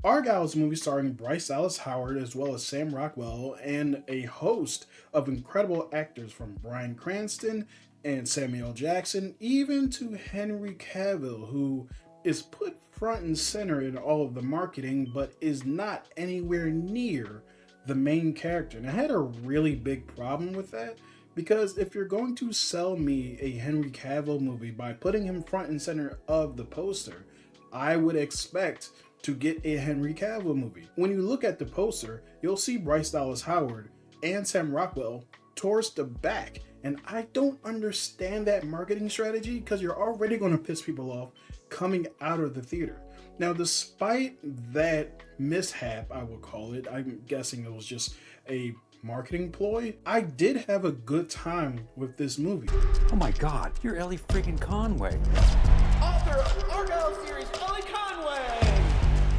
Argylle is a movie starring Bryce Dallas Howard as well as Sam Rockwell and a host of incredible actors from Bryan Cranston and Samuel Jackson, even to Henry Cavill, who is put front and center in all of the marketing but is not anywhere near the main character. And I had a really big problem with that, because if you're going to sell me a Henry Cavill movie by putting him front and center of the poster, I would expect to get a Henry Cavill movie. When you look at the poster, you'll see Bryce Dallas Howard and Sam Rockwell towards the back, and I don't understand that marketing strategy, because you're already going to piss people off coming out of the theater. Now, despite that mishap, I would call it, I'm guessing it was just a marketing ploy, I did have a good time with this movie. Oh my God, you're Ellie freaking Conway. Author of Argylle series, Ellie Conway!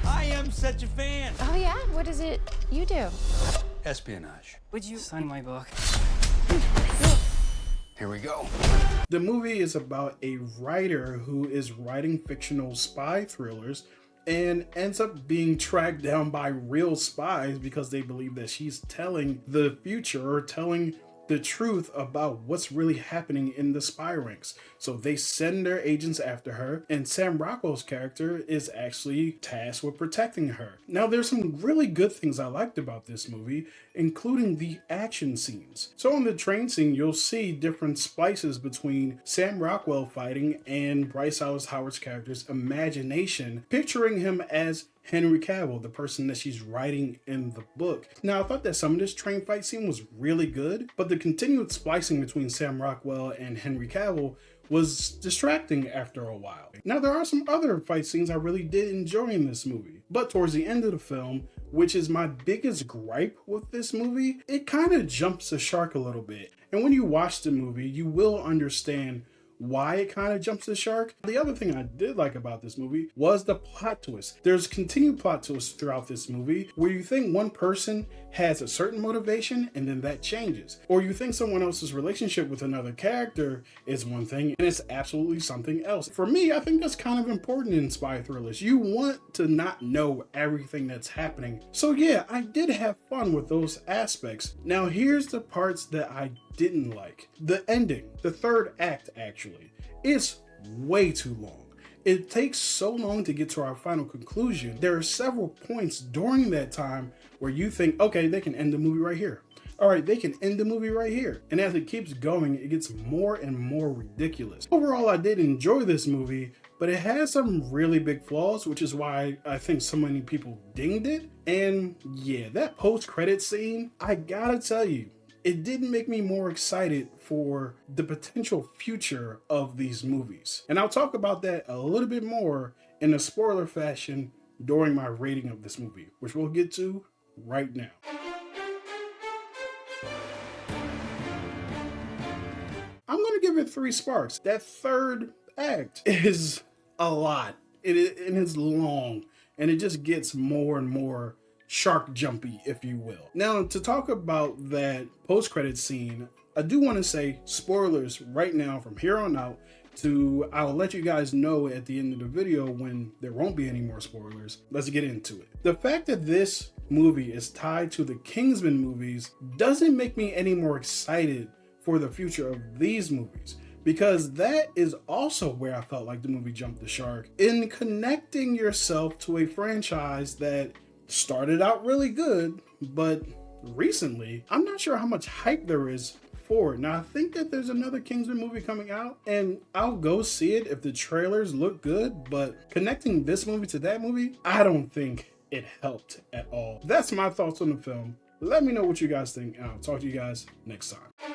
I am such a fan. Oh yeah? What is it you do? Espionage. Would you sign my book? Here we go. The movie is about a writer who is writing fictional spy thrillers and ends up being tracked down by real spies because they believe that she's telling the future or telling the truth about what's really happening in the spy ranks. So they send their agents after her, and Sam Rockwell's character is actually tasked with protecting her. Now, there's some really good things I liked about this movie, including the action scenes. So on the train scene, you'll see different splices between Sam Rockwell fighting and Bryce Dallas Howard's character's imagination, picturing him as Henry Cavill, the person that she's writing in the book. Now, I thought that some of this train fight scene was really good, but the continued splicing between Sam Rockwell and Henry Cavill was distracting after a while. Now, there are some other fight scenes I really did enjoy in this movie, but towards the end of the film, which is my biggest gripe with this movie, it kind of jumps the shark a little bit. And when you watch the movie, you will understand why it kind of jumps the shark. The other thing I did like about this movie was the plot twist. There's continued plot twists throughout this movie where you think one person has a certain motivation and then that changes. Or you think someone else's relationship with another character is one thing and it's absolutely something else. For me, I think that's kind of important in spy thrillers. You want to not know everything that's happening. So yeah, I did have fun with those aspects. Now here's the parts that I didn't like. The ending, the third act actually, is way too long. It takes so long to get to our final conclusion. There are several points during that time where you think, okay, they can end the movie right here. All right, they can end the movie right here. And as it keeps going, it gets more and more ridiculous. Overall, I did enjoy this movie, but it has some really big flaws, which is why I think so many people dinged it. And yeah, that post-credit scene, I gotta tell you, it didn't make me more excited for the potential future of these movies. And I'll talk about that a little bit more in a spoiler fashion during my rating of this movie, which we'll get to right now. I'm going to give it 3 sparks. That third act is a lot. It is long, and it just gets more and more shark jumpy, if you will. Now, to talk about that post-credit scene, I do want to say spoilers right now from here on out. I'll let you guys know at the end of the video when there won't be any more spoilers. Let's get into it. The fact that this movie is tied to the Kingsman movies doesn't make me any more excited for the future of these movies, because that is also where I felt like the movie jumped the shark in connecting yourself to a franchise that started out really good, but recently, I'm not sure how much hype there is for it. Now, I think that there's another Kingsman movie coming out, and I'll go see it if the trailers look good, but connecting this movie to that movie, I don't think it helped at all. That's my thoughts on the film. Let me know what you guys think, and I'll talk to you guys next time.